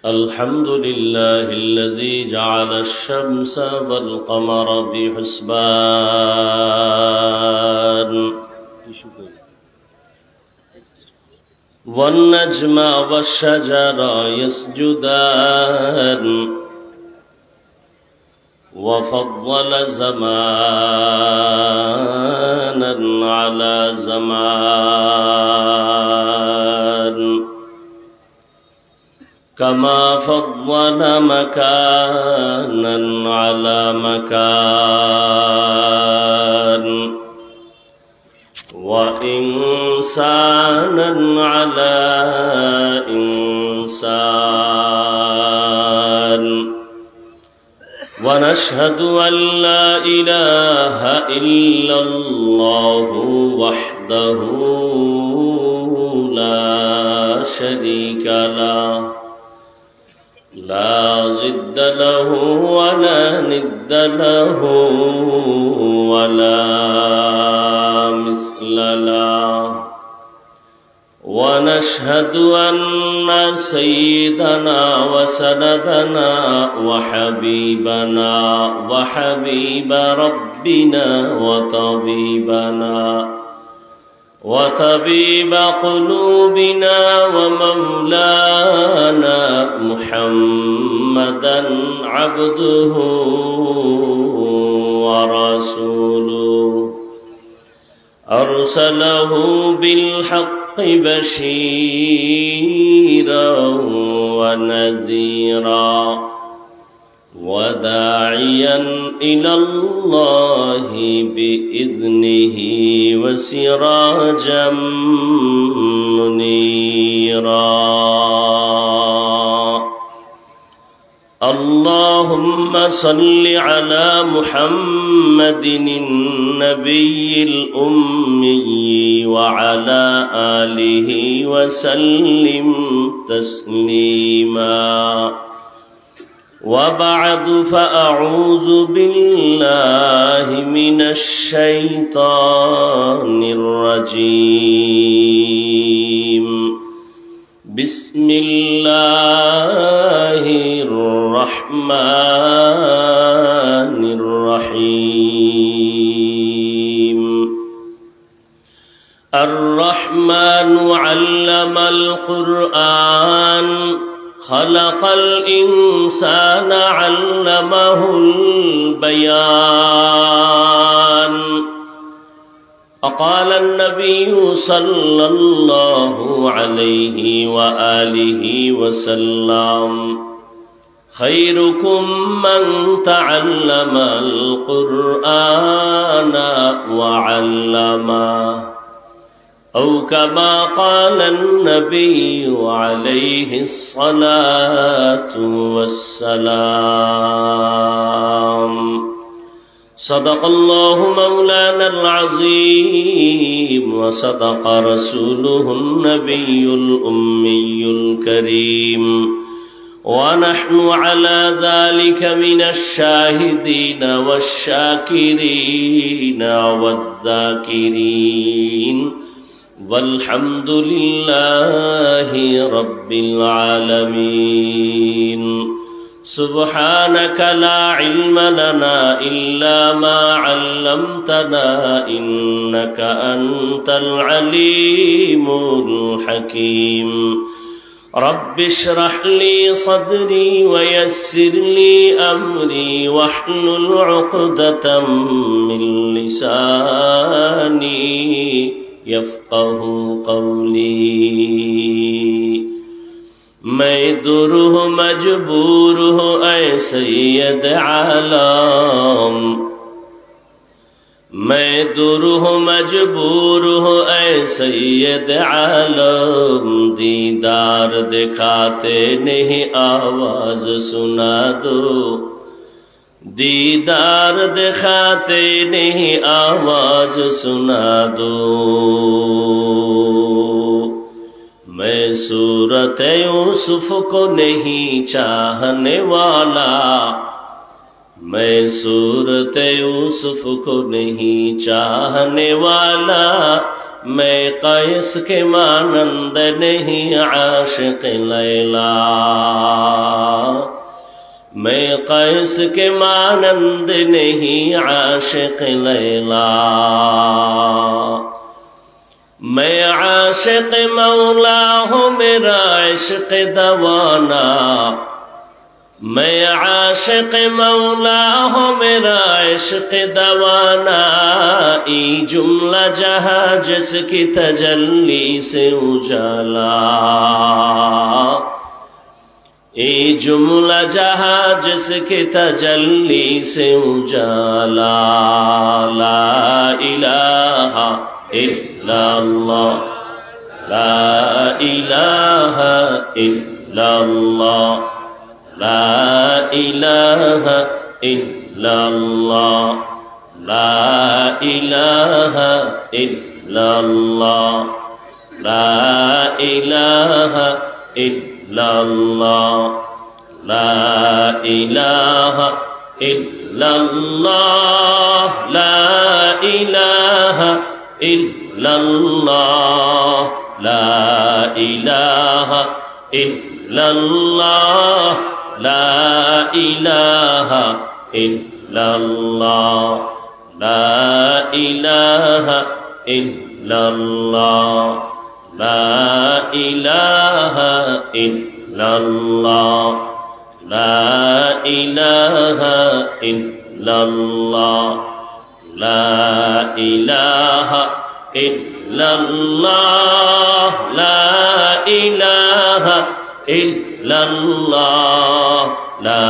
الحمد لله الذي جعل الشمس والقمر بحسبان والنجم والشجر يسجدان وفضل زمانا على زمان كما فضل مكانا على مكان وإنسانا على إنسان ونشهد أن لا إله إلا الله وحده لا شريك له لا ضد له ولا ند له ولا مثل له ونشهد أن سيدنا وسندنا وحبيبنا وحبيب ربنا وطبيب قلوبنا ومولانا محمدا عبده ورسوله أرسله بالحق بشيرا ونذيرا وداعيا إلى الله بإذنه وسراجا منيرا اللهم صل على محمد النبي الأمي وعلى آله وسلم تسليما وبعد فأعوذ بالله من الشيطان الرجيم بسم الله الرحمن الرحيم الرحمن علم القرآن خلق الإنسان علمه البيان وقال النبي صلى الله عليه وآله وسلم خيركم من تعلم القرآن وعلمه أو كما قال النبي عليه الصلاة والسلام صدق الله مولانا العظيم وصدق رسوله النبي الأمي الكريم ونحن على ذلك من الشاهدين والشاكرين والذاكرين والحمد لله رب العالمين سبحانك لا علم لنا إلا ما علمتنا إنك أنت العليم الحكيم رب اشرح لي صدري ويسر لي أمري واحلل عقدة من لساني يفقه قولي میں درہ مجبور ہوں اے سید عالم میں درہ مجبور ہوں اے سید عالم دیدار دکھاتے نہیں آواز سنا دو دیدار دکھاتے نہیں آواز سنا دو میں صورت یوسف کو نہیں چاہنے والا میں صورت یوسف کو نہیں چاہنے والا मैं कैस के मानंद नहीं आशिक लैला, मैं कैस के मानंद नहीं आशिक लैला, मैं आशिक मौला हूँ मेरा इश्क दवाना, मैं आशिक मौला हूँ मेरा इश्क दवाना, ई जुमला जहाँ जिसकी तजल्ली से उजाला, ये जुमला जहाँ जिसके तजल्ली से उजाला, ला इलाहा इल्लल्लाह, ला इलाहा इल्लल्लाह, ला इलाहा इल्लल्लाह, ला इलाहा इल्लल्लाह, ला इलाहा इल्लल्लाह, ला इलाहा इल्लल्लाह, ला इलाहा इल्लल्लाह, ला इलाहा इल्लल्लाह, ला इलाहा इल्लल्लाह, ला इलाहा इल्लल्लाह, ला इलाहा इल्लल्लाह, ला इलाहा इल्लल्लाह, ला इलाहा इल्लल्लाह, ला इलाहा इल्लल्लाह, ला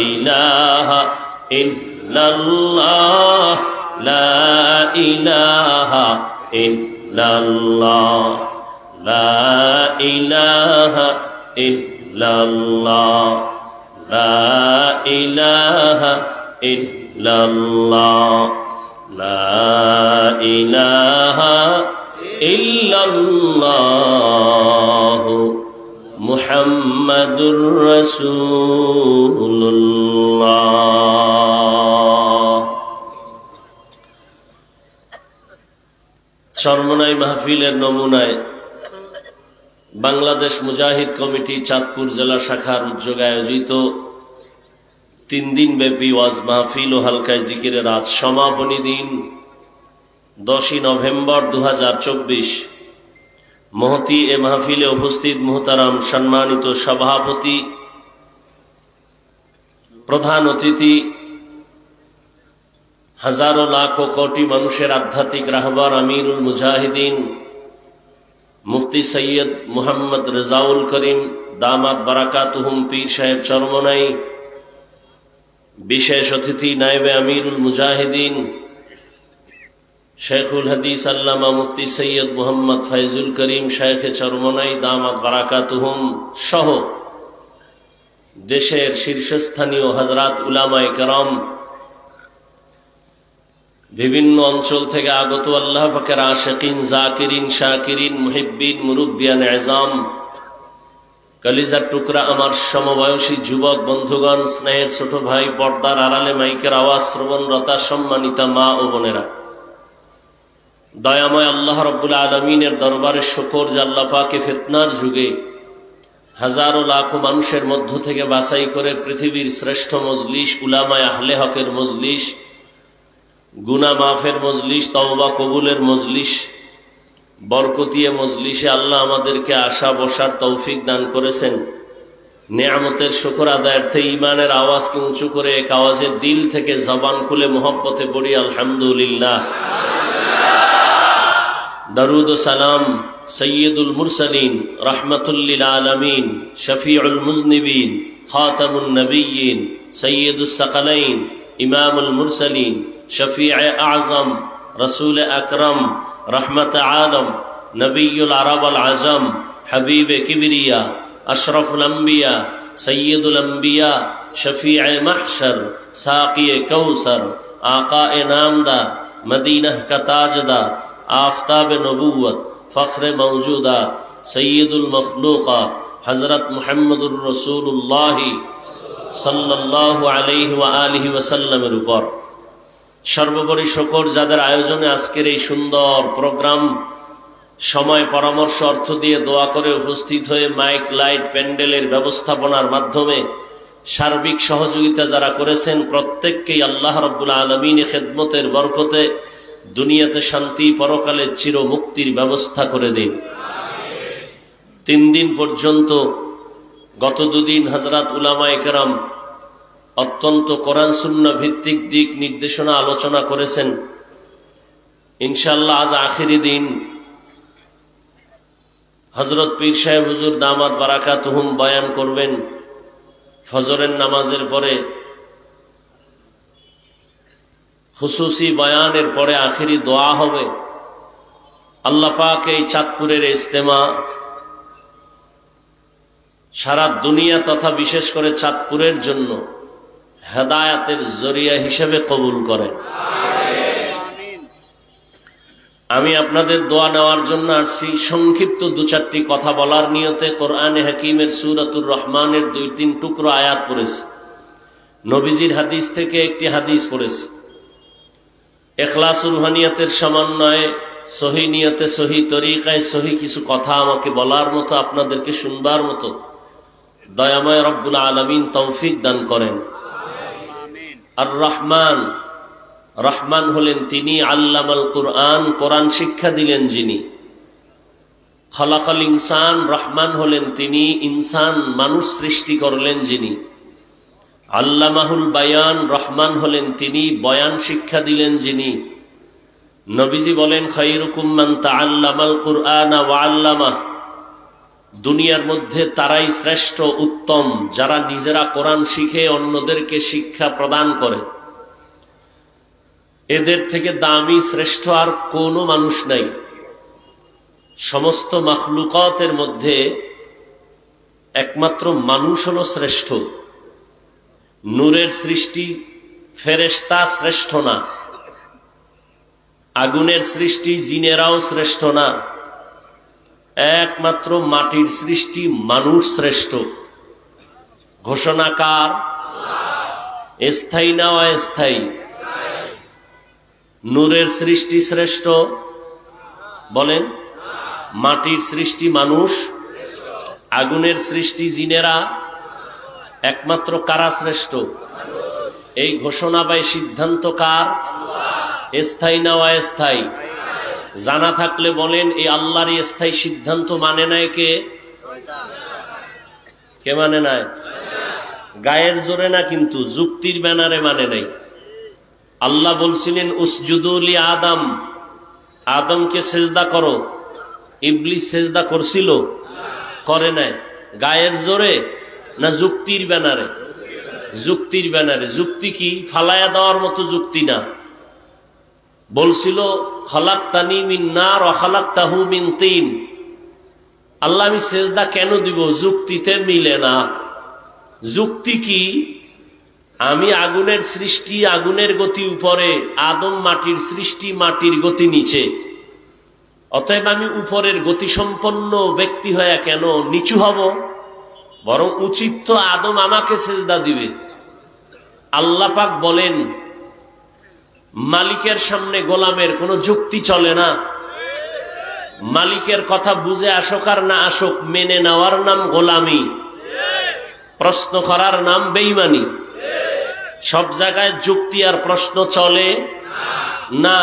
इलाहा इल्लल्लाह, ला इलाहा इल्लल्लाह, ला इलाहा इल्लल्लाह, ला इलाहा इल्लल्लाह, ला इलाहा इल्लल्लाह মুহাম্মাদুর রাসূলুল্লাহ। চরমনাই মাহফিলের নমুনায় বাংলাদেশ মুজাহিদ কমিটি চাঁদপুর জেলা শাখার উদ্যোগে আয়োজিত 3 দিন ব্যাপী ওয়াজ মাহফিল ও হালকায় জিকিরের আজ সমাপনী দিন 10ই নভেম্বর 2024। মহতি এ মাহফিলে উপস্থিত মুহতারাম সম্মানিত সভাপতি, প্রধান অতিথি, হাজারো লাখ ও কোটি মানুষের আধ্যাত্মিক রাহবার আমিরুল মুজাহিদিন মুফতি সৈয়দ মুহাম্মদ রেজাউল করিম দামাত বারাকাতুহুম পীর সাহেব চরমনাই, বিশেষ অতিথি নায়েবে আমিরুল মুজাহিদিন শেখুল হাদিস আল্লামা মুফতি সৈয়দ মুহাম্মদ ফয়জুল করিম শেখে চরমনাই দামাত বারাকাতুহুম সহ দেশের শীর্ষস্থানীয় হযরত উলামায়ে কেরাম, বিভিন্ন অঞ্চল থেকে আগত আল্লাহ পাকের আশিকিন, জাকিরিন, শাকিরিন, মুহিব্বিন, মুরব্বিয়ান এজাম, কলিজার টুকরা আমার সমবয়সী যুবক বন্ধুগণ, স্নেহের ছোট ভাই, পর্দার আড়ালে মাইকের আওয়াজ শ্রবণরতা সম্মানিতা মা ও বোনেরা, দয়াময় আল্লাহ রাব্বুল আলামিনের দরবারে শুকর যে আল্লাহ পাকে ফিতনার যুগে হাজারো লাখো মানুষের মধ্য থেকে বাছাই করে পৃথিবীর শ্রেষ্ঠ মজলিস, উলামায়ে আহলে হকের মজলিস, গুনাহ মাফের মজলিস, তওবা কবুলের মজলিস, বরকতিয়া মজলিসে আল্লাহ আমাদেরকে আসা বসার তৌফিক দান করেছেন। নেয়ামতের শুকর আদায়ার্থে ঈমানের আওয়াজকে উঁচু করে এক আওয়াজে দিল থেকে জবান খুলে মোহব্বতে পড়ি আলহামদুলিল্লাহ। দরুদ ও সালাম সৈয়দুল মুরসালিন, রাহমাতুল লিল আলামিন, শফিউল মুজনিবিন, খাতামুন নবিয়্যিন, সৈয়দুস সাকালাইন, ইমামুল মুরসালিন, শফিয়ে আযম, রাসূল আকরাম, রহমত আলম, নবিয়ুল আরব আল আজম, হাবিবে কিবরিয়া, আশরাফুল আম্বিয়া, সৈয়দুল আম্বিয়া, শফিয়ে মাহশর, সাকিয়ে কৌসর, আকায়ে নামদার, মদিনাহ কা তাজদার, आफताब नबूवत, फ़ख्र मौजूदात, सैयदुल मखलूक़ात, हज़रत मुहम्मदुर रसूलुल्लाह सल्लल्लाहु अलैहि व आलिहि वसल्लमेर উপর সর্বোপরি শুকর যাদের আয়োজনে আজকের এই সুন্দর প্রোগ্রাম, সময় পরামর্শ অর্থ দিয়ে দোয়া করে উপস্থিত হয়ে মাইক লাইট প্যান্ডেলের ব্যবস্থাপনার মাধ্যমে সার্বিক সহযোগিতা যারা করেছেন, প্রত্যেককেই আল্লাহ রাব্বুল আলামিনের খেদমতের বরকতে দুনিয়াতে শান্তি, পরকালে চির মুক্তির ব্যবস্থা করে দিন। 3 দিন পর্যন্ত গত 2 দিন হযরত উলামায়ে কেরাম অত্যন্ত কোরআন সুন্নাহ ভিত্তিক দিক নির্দেশনা আলোচনা করেছেন। ইনশাআল্লাহ আজ আখেরি দিন। হযরত পীর সাহেব হুজুর দামাত বারাকাতুহুম বয়ান করবেন। ফজরের নামাজের পরে খুসুসি বয়ানের পরে আখেরি দোয়া হবে। আল্লাহ পাক এই চাঁদপুরের ইজতেমা সারা দুনিয়া তথা বিশেষ করে চাঁদপুরের জন্য হেদায়েতের জরিয়া হিসেবে কবুল করেন। আমি আপনাদের দোয়া নেওয়ার জন্য আসছি। সংক্ষিপ্ত 2-4টি কথা বলার নিয়তে কোরআনে হাকিমের সূরাতুর রহমানের 2-3 টুকরো আয়াত পড়েছি। নবীজির হাদিস থেকে একটি হাদিস পড়েছি। ইখলাসুল হানিয়াতের সমন্বয়ে সহি নিয়তে, সহি তরিকায়, সহি কিছু কথা আমাকে বলার মতো, আপনাদেরকে শুনবার মতো দয়াময় রব্বুল আলামিন তৌফিক দান করেন। আর রহমান, রহমান হলেন তিনি, আল্লামাল কুরআন, কোরআন শিক্ষা দিলেন যিনি। খলাকাল ইনসান, রহমান হলেন তিনি, ইনসান মানুষ সৃষ্টি করলেন যিনি। আল্লামাহুল বায়ান, রহমান হলেন তিনি, বয়ান শিক্ষা দিলেন যিনি। নবীজি বলেন খায়রুকুম মান তাআল্লামাল কুরআনা ওয়া আল্লামা, দুনিয়ার মধ্যে তারাই শ্রেষ্ঠ, উত্তম যারা নিজেরা কোরআন শিখে অন্যদেরকে শিক্ষা প্রদান করে। এদের থেকে দামি শ্রেষ্ঠ আর কোনো মানুষ নাই। সমস্ত মাখলুকাতের মধ্যে একমাত্র মানুষ হলো শ্রেষ্ঠ। নূরের সৃষ্টি ফেরেশতা শ্রেষ্ঠ না, আগুনের সৃষ্টি জিনেরাও শ্রেষ্ঠ না, একমাত্র মাটির সৃষ্টি মানুষ শ্রেষ্ঠ। ঘোষণাকার স্থায়ী না অস্থায়ী? নূরের সৃষ্টি শ্রেষ্ঠ বলেন, মাটির সৃষ্টি মানুষ, আগুনের সৃষ্টি জিনেরা, একমাত্র কারা শ্রেষ্ঠ? এই ঘোষণা বা সিদ্ধান্ত কার? স্থায়ী না অস্থায়ী? জানা থাকলে বলেন এই আল্লাহর স্থায়ী সিদ্ধান্ত মানে নাই কে? কে মানে নাই? গায়ের জোরে না, কিন্তু যুক্তির ব্যানারে মানে নাই। আল্লাহ বলছিলেন উসজুদু লি আদম, আদমকে সেজদা করো। ইবলিস সেজদা করছিল? করে নাই। গায়ের জোরে না যুক্তির ব্যানারে? যুক্তির ব্যানারে। যুক্তি কি? ফালায়া দেওয়ার মতো যুক্তি না। বলছিল খালাকতানি মিন নার ওয়া খালাকতাহু মিন তিন, আল্লাহ আমি সেজদা কেন দিব? যুক্তিতে মিলে না। যুক্তি কি? আমি আগুনের সৃষ্টি, আগুনের গতি উপরে, আদম মাটির সৃষ্টি, মাটির গতি নিচে। অতএব আমি উপরের গতি সম্পন্ন ব্যক্তি হয়ে কেন নিচু হব? বরং উচিত তো আদম আমাকে সেজদা দিবে। আল্লাহ পাক বলেন মালিকের সামনে গোলামের কোনো যুক্তি চলে না। মালিকের কথা বুঝে আসুক আর না আসুক, মেনে নেওয়ার নাম গোলামি, প্রশ্ন করার নাম বেঈমানি। সব জায়গায় যুক্তি আর প্রশ্ন চলে না।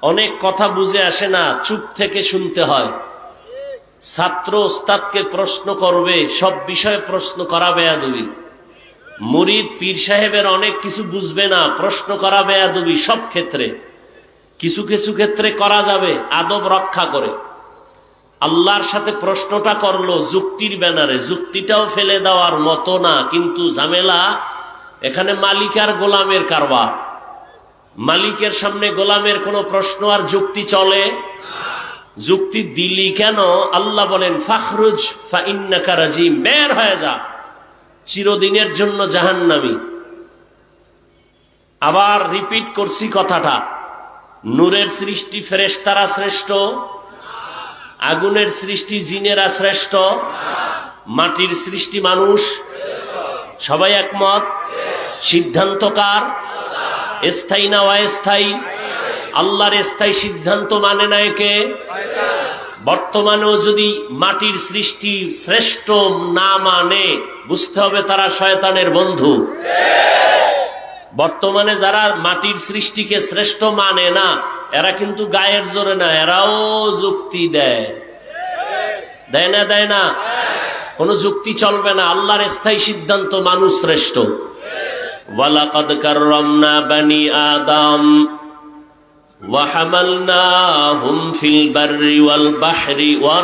অনেক কথা বুঝে আসে না, চুপ থেকে শুনতে হয়। ছাত্র ওস্তাদকে প্রশ্ন করবে, সব বিষয়ে প্রশ্ন করা বেয়াদবি। মুরিদ পীর সাহেবের অনেক কিছু বুঝবে না, প্রশ্ন করা বেয়াদবি। সব ক্ষেত্রে, কিছু কিছু ক্ষেত্রে করা যাবে আদব রক্ষা করে। আল্লাহর সাথে প্রশ্নটা করলো যুক্তির ব্যানারে, যুক্তিটাও ফেলে দেওয়ার মতো না, কিন্তু ঝামেলা এখানে মালিক আর গোলামের কারবার। মালিকের সামনে গোলামের কোনো প্রশ্ন আর যুক্তি চলে? যুক্তি দিলি কেন? আল্লাহ বলেন ফাখরুজ ফা ইন্নাকা রাজিম, বের হয়ে যা, চিরদিনের জন্য জাহান্নামী। আবার রিপিট করছি কথাটা, নূরের সৃষ্টি ফেরেশতারা শ্রেষ্ঠ, আগুনের সৃষ্টি জিনেরা শ্রেষ্ঠ, মাটির সৃষ্টি মানুষ। সবাই একমত? সিদ্ধান্তকার? স্থায়ী না অস্থায়ী? আল্লাহর স্থায়ী সিদ্ধান্ত মানে না একে। বর্তমানেও যদি মাটির সৃষ্টি শ্রেষ্ঠ না মানে, বুঝতে হবে তারা শয়তানের বন্ধু। বর্তমানে যারা মাটির সৃষ্টিকে শ্রেষ্ঠ মানে না, এরা কিন্তু গায়ের জোরে না, এরাও যুক্তি দেয়। দেয় না? দেয় না? কোন যুক্তি চলবে না। আল্লাহর স্থায়ী সিদ্ধান্ত মানুষ শ্রেষ্ঠ। ওয়ালাকাদ কাররামনা বানি আদম ওয়া হামালনাহুম ফিল বাররি ওয়াল বাহরি ওয়া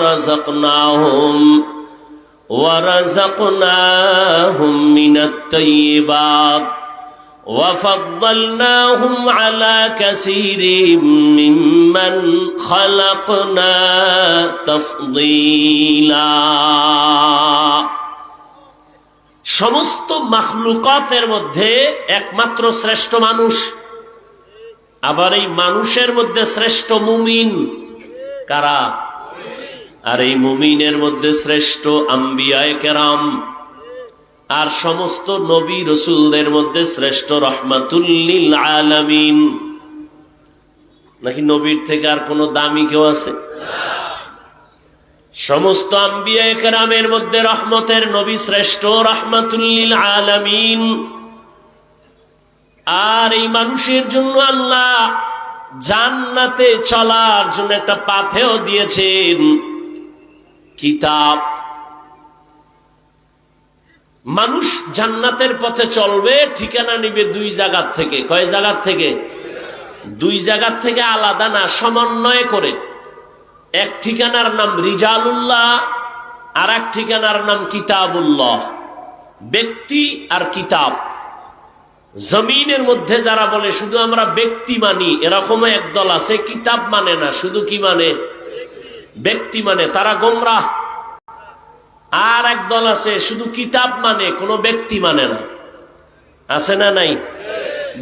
রাযাকনাহুম মিনাত তাইয়্যিবাত ওয়া ফাদ্দালনাহুম আলা কাসীরিম মিম্মান খালাকনা তাফদীলা। সমস্ত মাখলুকাতের মধ্যে একমাত্র শ্রেষ্ঠ মানুষ। আবার এই মানুষের মধ্যে শ্রেষ্ঠ মুমিন কারা? আর এই মুমিনের মধ্যে শ্রেষ্ঠ আম্বিয়ায়ে কেরাম। আর সমস্ত নবী রসুলদের মধ্যে শ্রেষ্ঠ রহমাতুল লিল আলামিন। নাকি নবীর থেকে আর কোন দামি কেউ আছে? সমস্ত আম্বিয়ায়ে কেরামের মধ্যে রহমতের নবী শ্রেষ্ঠ, রাহমাতুল লিল আলামিন। আর এই মানুষের জন্য আল্লাহ জান্নাতে চলার জন্য একটা পাথেও দিয়েছেন, কিতাব। মানুষ জান্নাতের পথে চলবে, ঠিকানা নিবে দুই জায়গার থেকে। কয় জায়গার থেকে? দুই জায়গার থেকে, আলাদা না, সমন্বয় করে। এক ঠিকানার নাম রিজালুল্লাহ, আর এক ঠিকানার নাম কিতাবুল্লাহ। ব্যক্তি আর কিতাব। জমিনের মধ্যে যারা বলে শুধু আমরা ব্যক্তি মানি, এরকম একদল আছে। কিতাব মানে না, শুধু কি মানে? ব্যক্তি মানে, তারা গোমরাহ। আর এক দল আছে শুধু কিতাব মানে, কোনো ব্যক্তি মানে না। আছে না নাই?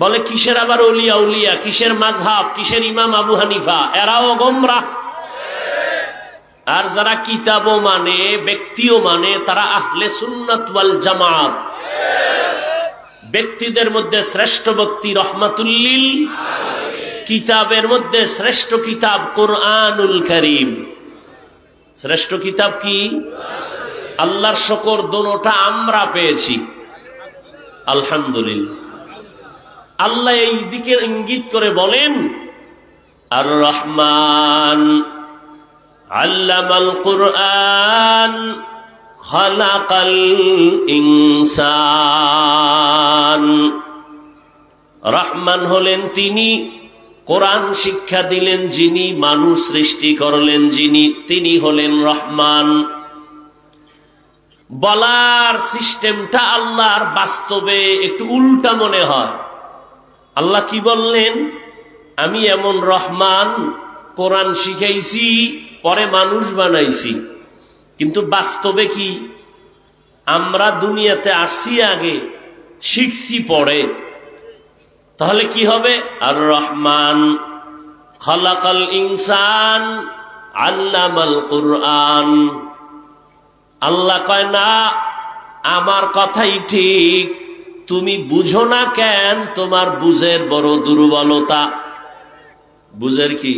বলে কিসের আবার ওলিয়া উলিয়া, কিসের মাযহাব, কিসের ইমাম আবু হানিফা, এরাও গোমরাহ। আর যারা কিতাবও মানে, ব্যক্তিও মানে, তারা আহলে সুন্নাত ওয়াল জামাত। ব্যক্তিদের মধ্যে শ্রেষ্ঠ ব্যক্তি রহমাতুল লিল, কিতাবের মধ্যে শ্রেষ্ঠ কিতাব কুরআনুল কারীম। শ্রেষ্ঠ কিতাব কি? আল্লাহর শুকর, দোনোটা আমরা পেয়েছি, আলহামদুলিল্লাহ। আল্লাহ এই দিকে ইঙ্গিত করে বলেন, আর রহমান আল্লামাল কুরআন খালাকাল ইনসান। রহমান হলেন তিনি, কোরআন শিক্ষা দিলেন যিনি, মানুষ সৃষ্টি করলেন যিনি, তিনি হলেন রহমান। বলার সিস্টেমটা আল্লাহর বাস্তবে একটু উল্টা মনে হয়। আল্লাহ কি বললেন? আমি এমন রহমান, কোরআন শিখাইছি, পরে মানুষ বানাইছি। কিন্তু বাস্তবে কি? আমরা দুনিয়াতে আসছি আগে, শিখছি পরে। তাহলে কি হবে? আর রহমান খালাকাল ইনসান আল্লামাল কুরআন। আল্লাহ কয় না, আমার কথাই ঠিক, তুমি বুঝো না কেন? তোমার বুঝের বড় দুর্বলতা। বুঝের কি?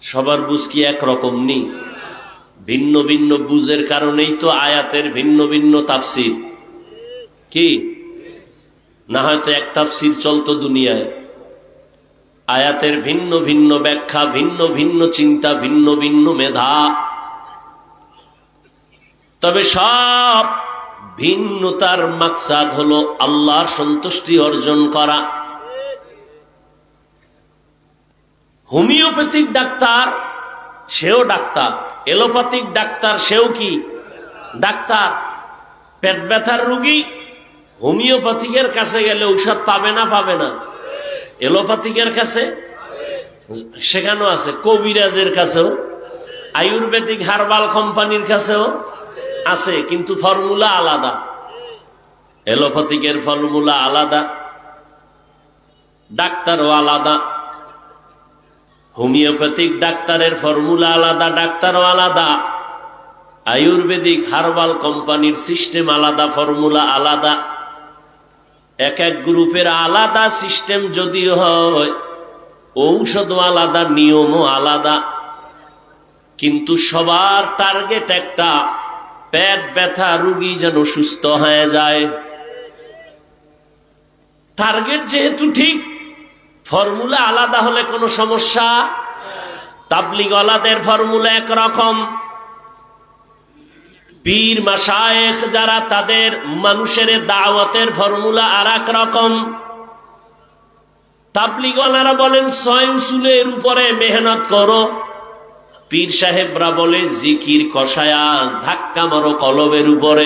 সবার বুঝ কি একরকম নেই? ভিন্ন ভিন্ন বুঝের কারণেই তো আয়াতের ভিন্ন ভিন্ন তাফসির। কি না, হয়তো এক তাফসির চলতো দুনিয়ায়। আয়াতের ভিন্ন ভিন্ন ব্যাখ্যা, ভিন্ন ভিন্ন চিন্তা, ভিন্ন ভিন্ন মেধা। তবে সব ভিন্নতার মাকসাদ হলো আল্লাহর সন্তুষ্টি অর্জন করা। হোমিওপ্যাথিক ডাক্তার, সেও ডাক্তার। এলোপ্যাথিক ডাক্তার, সেও কি ডাক্তার। পেট ব্যথার রোগী হোমিওপ্যাথিকের কাছে গেলে ঔষধ পাবে না? পাবে না? এলোপ্যাথিকের কাছে সেখানেও আছে, কবিরাজের কাছেও, আয়ুর্বেদিক হার্বাল কোম্পানির কাছেও আছে, কিন্তু ফর্মুলা আলাদা। এলোপ্যাথিকের ফর্মুলা আলাদা, ডাক্তারও আলাদা। হোমিওপ্যাথিক ডাক্তারের ফর্মুলা আলাদা, ডাক্তারও আলাদা। আয়ুর্বেদিক হার্বাল কোম্পানির সিস্টেম আলাদা, ফর্মুলা আলাদা। এক এক গ্রুপের আলাদা সিস্টেম যদিও হয়, ঔষধও আলাদা, নিয়মও আলাদা, কিন্তু সবার টার্গেট একটা, পেট ব্যথা রোগী যেন সুস্থ হয়ে যায়। টার্গেট যেহেতু ঠিক, ফর্মুলা আলাদা হলে কোনো সমস্যা। তাবলীগওয়ালাদের ফর্মুলা একরকম, পীর মাশায়েখ যারা তাদের মানুষের দাওয়াতের ফর্মুলা আর এক রকম। তাবলীগওয়ালারা বলেন 6 উসুলের উপরে মেহনত করো, পীর সাহেবরা বলে জিকির কষায়াজ ধাক্কা মারো কলবের উপরে।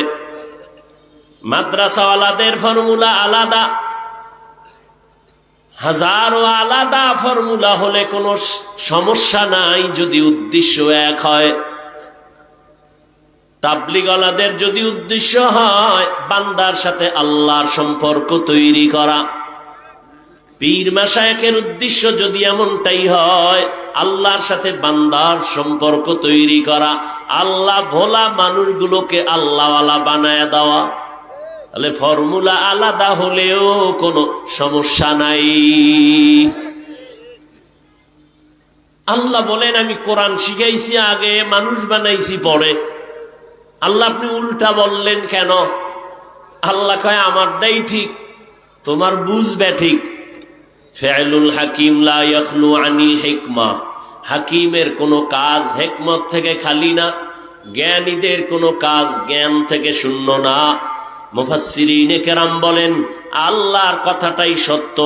মাদ্রাসাওয়ালাদের ফর্মুলা আলাদা, হাজারো আলাদা ফর্মুলা হলে কোনো সমস্যা নাই যদি উদ্দেশ্য এক হয়। তাবলীগওয়ালাদের যদি উদ্দেশ্য হয় বান্দার সাথে আল্লাহর সম্পর্ক তৈরি করা, পীর মাশায়েখের উদ্দেশ্য যদি এমনটাই হয় আল্লাহর সাথে বান্দার সম্পর্ক তৈরি করা, আল্লাহ ভোলা মানুষগুলোকে আল্লাহওয়ালা বানায় দেওয়া, তাহলে ফর্মুলা আলাদা হলেও কোনো সমস্যা নাই। আল্লাহ বলেন আমি কোরআন শিখাইছি আগে, মানুষ বানাইছি পরে। আল্লাহ আপনি উল্টা বললেন কেন? আল্লাহ কয় আমারটাই ঠিক, তোমার বুঝবে ঠিক। ফেলুল হাকিম লা ইয়াখলু আনিল হিকমা, হাকিমের কোনো কাজ হিকমত থেকে খালি না, জ্ঞানীদের কোনো কাজ জ্ঞান থেকে শূন্য না। মুফাসসিরিনে কেরাম বলেন আল্লাহর কথাটাই সত্য,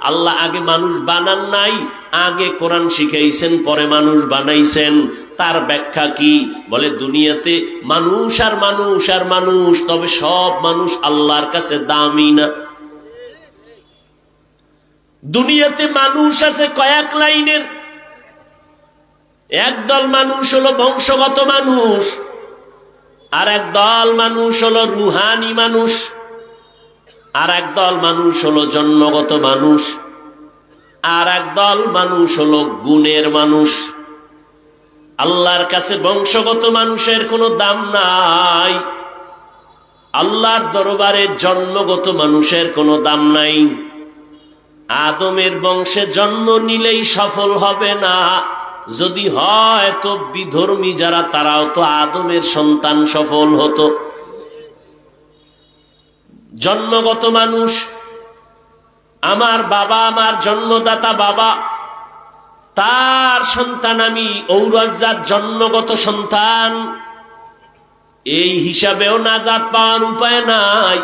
আল্লাহ আগে মানুষ বানান নাই, আগে কোরআন শিখাইছেন পরে মানুষ বানাইছেন। তার ব্যাখ্যা কি? বলে দুনিয়াতে মানুষ আর মানুষ আর মানুষ, তবে সব মানুষ আল্লাহর কাছে দামি না। দুনিয়াতে মানুষ আছে কয়েক লাইনের, একদল মানুষ হলো বংশগত মানুষ, আর একদল মানুষ হলো রুহানি মানুষ, আর একদল মানুষ হলো জন্মগত মানুষ, আর একদল মানুষ হলো গুণের মানুষ। আল্লাহর কাছে বংশগত মানুষের কোনো দাম নাই, আল্লাহর দরবারে জন্মগত মানুষের কোনো দাম নাই। আদমের বংশে জন্ম নিলেই সফল হবে না, যদি হয় তো বিধর্মী যারা তারাও তো আদমের সন্তান, সফল হতো। জন্মগত মানুষ, আমার বাবা, আমার জন্মদাতা বাবা, তার সন্তান আমি, ঔরজাত জন্মগত সন্তান, এই হিসাবেও নাজাত পাওয়ার উপায় নাই।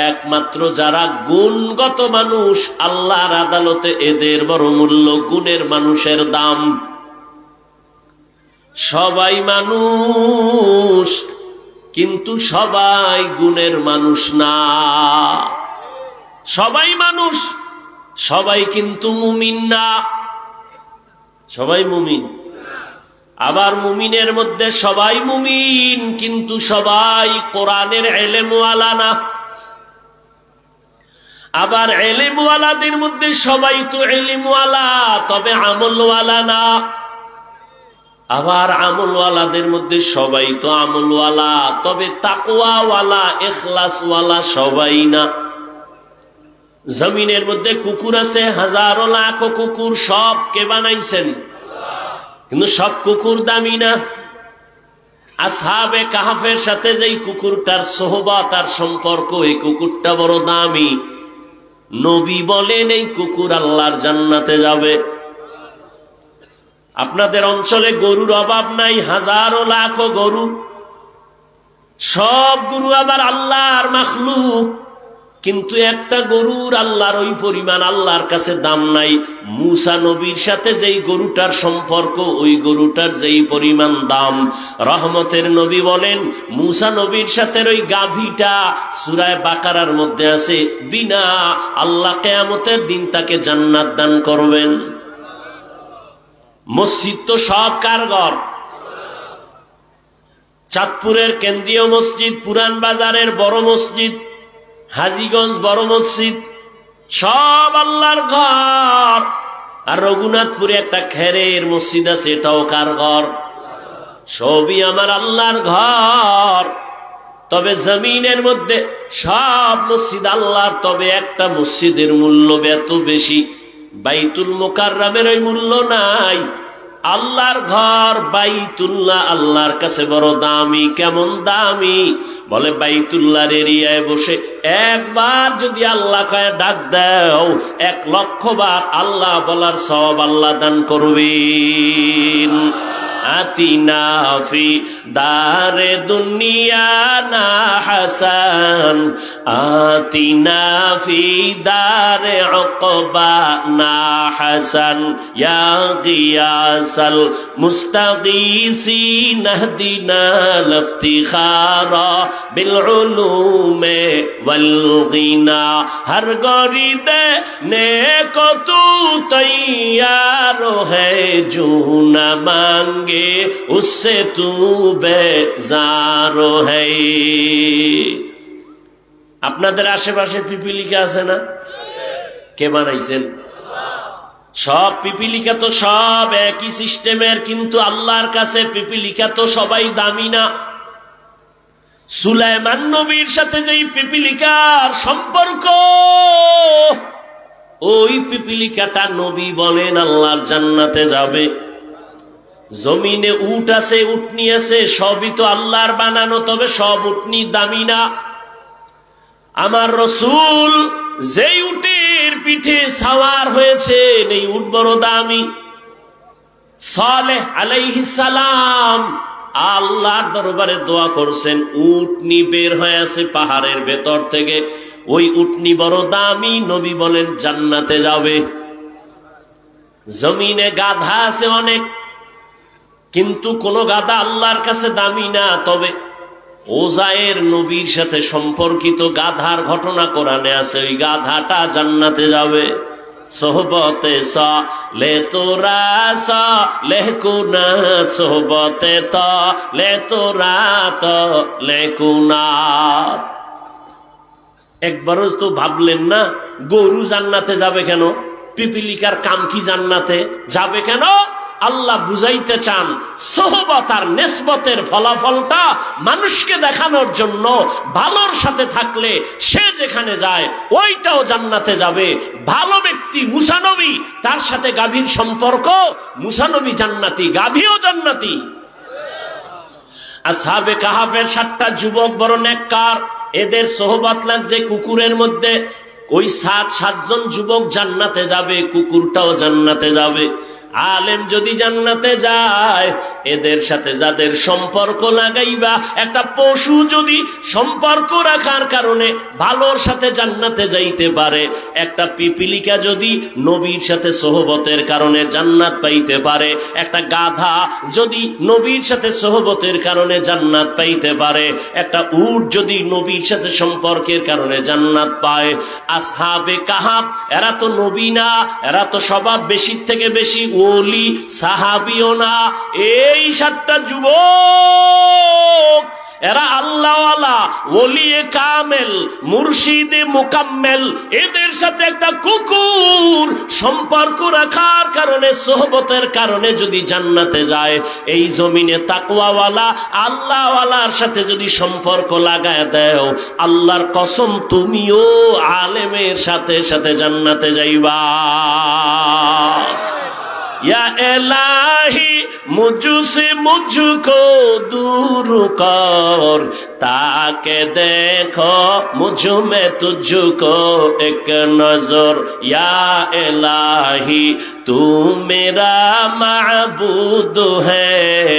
একমাত্র যারা গুণগত মানুষ, আল্লাহর আদালতে এদের বড় মূল্য, গুণের মানুষের দাম। সবাই মানুষ কিন্তু সবাই গুণের মানুষ না। সবাই মানুষ, সবাই কিন্তু মুমিন না। সবাই মুমিন, আবার মুমিনের মধ্যে সবাই মুমিন কিন্তু সবাই কোরআনের ইলমওয়ালা না। আবার ইলমওয়ালাদের মধ্যে সবাই তো ইলমওয়ালা, তবে আমলওয়ালা না। আবার আমলওয়ালাদের মধ্যে সবাই তো আমলওয়ালা, তবে তাকওয়াওয়ালা, ইখলাসওয়ালা সবাই না। জমিনের মধ্যে কুকুর আছে, হাজারো লাখো কুকুর, সব কে বানাইছেন? কিন্তু সব কুকুর দামি না। আসহাবে কাহাফের সাথে যেই কুকুরটার সোহবত আর সম্পর্ক, এই কুকুরটা বড় দামি। নবী বলেন এই কুকুর আল্লাহর জান্নাতে যাবে। আপনাদের অঞ্চলে গরুর অভাব নাই, হাজারো লাখো গরু, সব গরু আবার আল্লাহর মাখলুক, কিন্তু একটা গরুর আল্লাহর ওই পরিমাণ আল্লাহর কাছে দাম নাই। মুসা নবীর সাথে যেই গরুটার সম্পর্ক, ওই গরুটার যেই পরিমাণ দাম। রহমতের নবী বলেন মুসা নবীর সাথে ওই গাভীটা সূরা বাকারার মধ্যে আছে, বিনা আল্লাহ কিয়ামতের দিন তাকে জান্নাত দান করবেন। মসজিদ তো সব কার ঘর? চাঁদপুরের কেন্দ্রীয় মসজিদ, পুরান বাজারের বড় মসজিদ, হাজীগঞ্জ বড় মসজিদ, সব আল্লাহর ঘর। আর রঘুনাথপুরে একটা খেরের মসজিদ আছে, এটাও কার ঘর? সবই আমার আল্লাহর ঘর। তবে জমিনের মধ্যে সব মসজিদ আল্লাহর, তবে একটা মসজিদের মূল্য এত বেশি, বাইতুল মুকাররমের ওই মূল্য নাই। আল্লাহর ঘর বাইতুল্লাহ আল্লাহর কাছে বড় দামি। কেমন দামি? বলে বাইতুল্লাহর এরিয়ায় বসে একবার যদি আল্লাহ কয়ে ডাক দাও, 1,00,000 বার আল্লাহ বলার সওয়াব আল্লাহ দান করবেন। আতিনা ফি দারে দুনিয়া না হাসান, আতিনা ফি দারে উকবা না হাসান, ইয়া গিয়াসাল মুস্তাগীসিন ইহদিনা লিফতিখারা বিল উলুমে ওয়াল গিনা। হর গরিদে নেকো তু তৈয়ার হ্যায়, জো না মাঙ্গে उससे तू बेजारो है। আপনাদের আশেপাশে পিপিলিকা আছে না? কে বানাইছেন? সব পিপিলিকা তো সব একই সিস্টেমের, কিন্তু আল্লাহর কাছে পিপিলিকা তো সবাই দামি না। সুলাইমান নবীর সাথে যেই পিপিলিকার সম্পর্ক, ওই পিপিলিকাটা নবী বলেন আল্লাহর জান্নাতে যাবে। জমিনে উট আছে, উটনি আছে, সবই তো আল্লাহর বানানো, তবে সব উটনি দামি না। আমার রসুল যেই উটের পিঠে সাওয়ার হয়েছেন, এই উট বড় দামি। সালেহ আলাইহিস সালাম আল্লাহর দরবারে দোয়া করছেন, উটনি বের হয়ে আছে পাহাড়ের ভেতর থেকে, ওই উটনি বড় দামি, নবী বলেন জান্নাতে যাবে। জমিনে গাধা আছে অনেক, কিন্তু কোন গাধা আল্লাহর কাছে দামি না। তবে ওজায়ের নবীর সাথে সম্পর্কিত গাধার ঘটনা কোরআনে আছে, ওই গাধাটা জান্নাতে যাবে। সোহবতে লে তোরা লেকুনা, সোহবতে লে তোরা লেকুনা। একবারও তো ভাবলেন না গরু জান্নাতে যাবে কেন? পিপিলিকার কাম কি জান্নাতে যাবে কেন? আল্লাহ বুঝাইতে চান সোহবত আর নেসবতের ফলাফলটা মানুষকে দেখানোর জন্য, ভালোর সাথে থাকলে সে যেখানে যায় ওইটাও জান্নাতে যাবে। ভালো ব্যক্তি মুসা নবী, তার সাথে গাভীর সম্পর্ক, মুসা নবী জান্নাতি, গাভীও জান্নাতি। আসহাবে কাহাফের 7টা যুবক বড় নেককার, এদের সোহবত লাগছে কুকুরের মধ্যে। ওই 7জন যুবক জান্নাতে যাবে, কুকুরটাও জান্নাতে যাবে। আলেম যদি জান্নাতে যায়, এদের সাথে যাদের সম্পর্ক লাগাইবা, একটা পশু যদি সম্পর্ক রাখার কারণে ভালোর সাথে জান্নাতে যাইতে পারে, একটা পিপিলিকা যদি নবীর সাথে সোহবতের কারণে জান্নাত পাইতে পারে, একটা গাধা যদি নবীর সাথে সোহবতের কারণে জান্নাত পাইতে পারে, একটা উট যদি নবীর সাথে সম্পর্কের কারণে জান্নাত পায়। আসহাবে কাহাফ এরা তো নবী না, এরা তো স্বভাব বেশির থেকে বেশি ওলি সাহাবিও না। এই 7টা যুবক এরা আল্লাহওয়ালা, ওলিয়ে কামেল, মুর্শিদে মুকাম্মেল। এদের সাথে একটা কুকুর সম্পর্ক রাখার কারণে, সোহবতের কারণে যদি জান্নাতে যায়, এই জমিনে তাকওয়াওয়ালা আল্লাহওয়ালার সাথে যদি সম্পর্ক লাগায় দেও, আল্লাহর কসম তুমিও আলেমের সাথে সাথে জান্নাতে যাইবা। या इलाही मुझसे मुझको दूर कर, ताके देखो मुझ में तुझको एक नजर। या इलाही तू मेरा माबूद है,